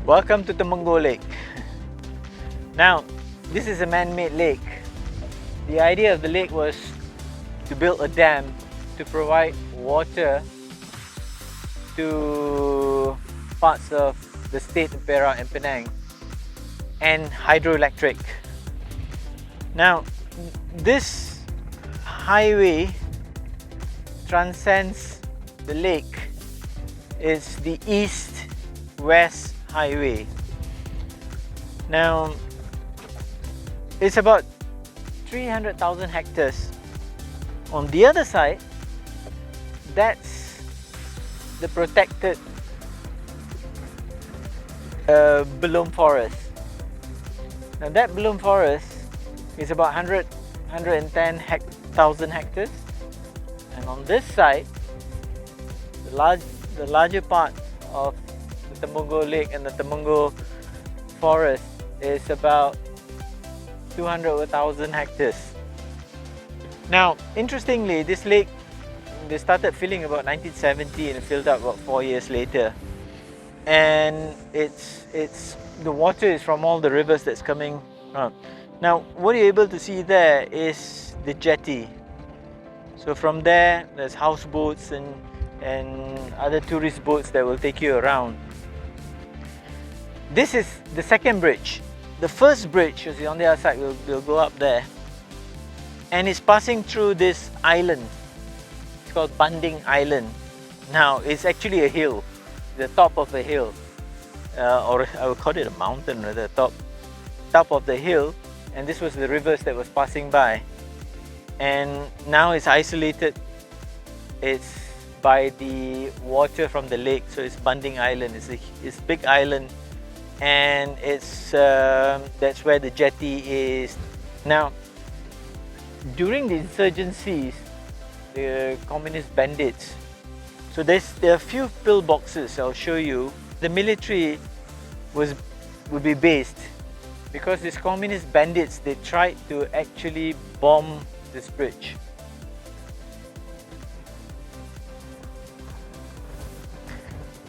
Welcome to Temengor Lake. Now, this is a man-made lake. The idea of the lake was to build a dam to provide water to parts of the state of Perak and Penang and hydroelectric. Now, this highway transcends the lake. It's the east-west highway. Now, it's about 300,000 hectares. On the other side, that's the protected Belum forest. Now that Belum forest is about 110,000 hectares, and on this side, the larger part of the Temengor Lake and the Temengor forest is about 200,000 hectares. Now, interestingly, this lake, they started filling about 1970 and it filled up about 4 years later. And it's the water is from all the rivers that's coming out. Now, what you're able to see there is the jetty. So from there, there's houseboats and other tourist boats that will take you around. This is the second bridge. The first bridge, you see on the other side, we'll go up there. And it's passing through this island. It's called Banding Island. Now, it's actually a hill, the top of a hill. Or I would call it a mountain, rather, top of the hill. And this was the rivers that was passing by. And now it's isolated. It's by the water from the lake. So it's Banding Island. It's a big island. And it's that's where the jetty is. Now, during the insurgencies, the communist bandits, so there are a few pillboxes I'll show you. The military would be based because these communist bandits, they tried to actually bomb this bridge.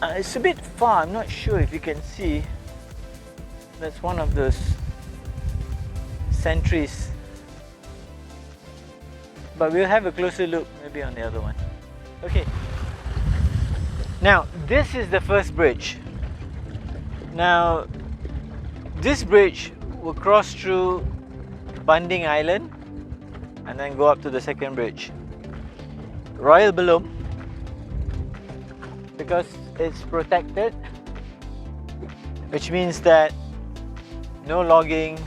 It's a bit far, I'm not sure if you can see. That's one of those sentries. But we'll have a closer look maybe on the other one. Okay. Now, this is the first bridge. Now, this bridge will cross through Banding Island and then go up to the second bridge. Royal Belum, because it's protected, which means that no logging,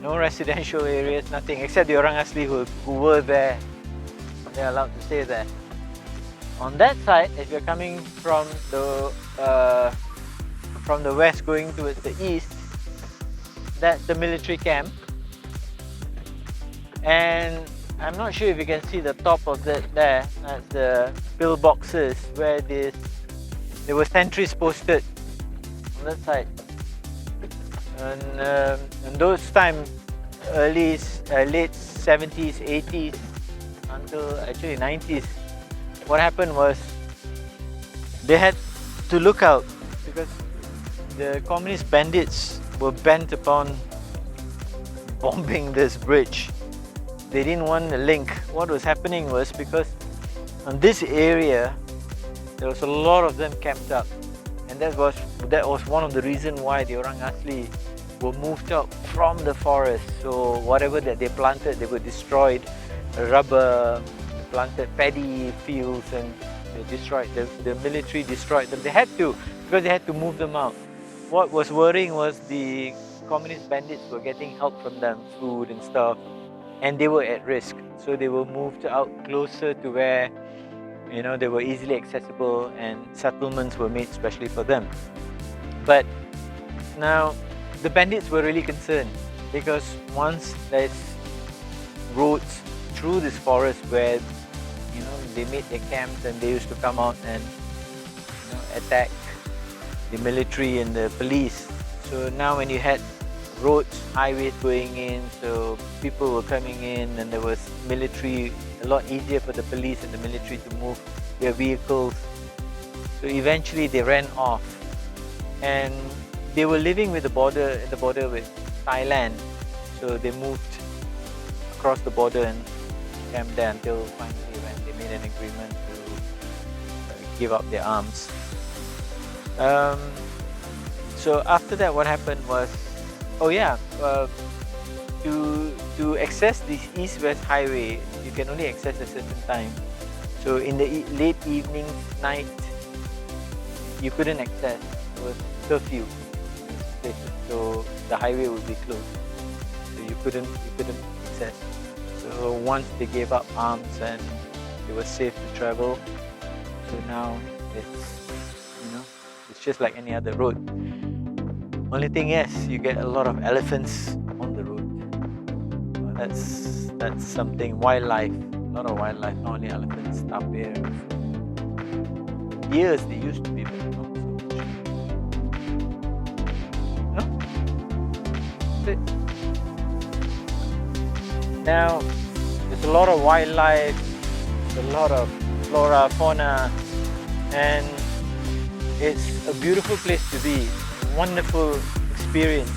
no residential areas, nothing, except the orang asli who were there. They're allowed to stay there. On that side, if you're coming from the west going towards the east, that's the military camp. And I'm not sure if you can see the top of that there. That's the pillboxes where there were sentries posted on that side. And those times, late 70s, 80s, until actually 90s, what happened was they had to look out because the communist bandits were bent upon bombing this bridge. They didn't want a link. What was happening was because on this area, there was a lot of them camped up. And that was one of the reasons why the orang asli were moved out from the forest. So whatever that they planted, they were destroyed. Rubber, they planted paddy fields, and they destroyed. The military destroyed them. They had to, because they had to move them out. What was worrying was the communist bandits were getting help from them, food and stuff, and they were at risk. So they were moved out closer to where, you know, they were easily accessible, and settlements were made especially for them. But now the bandits were really concerned because once there's roads through this forest where, you know, they made their camps and they used to come out and, you know, attack the military and the police. So now when you had roads, highways going in, so people were coming in, and there was military, a lot easier for the police and the military to move their vehicles. So eventually they ran off and they were living with the border with Thailand. So they moved across the border and camped there until finally when they made an agreement to give up their arms. So after that, what happened was, to access this east-west highway, you can only access a certain time. So in the late evening, night, you couldn't access. It was curfew in these places, so the highway would be closed. So you couldn't access. So once they gave up arms and it was safe to travel, so now it's just like any other road. Only thing is, you get a lot of elephants on the road. Well, that's something. Wildlife, a lot of wildlife, not only elephants, tapir. Deers they used to be, but not so much. No? That's it. Now, there's a lot of wildlife, there's a lot of flora, fauna, and it's a beautiful place to be. Wonderful experience.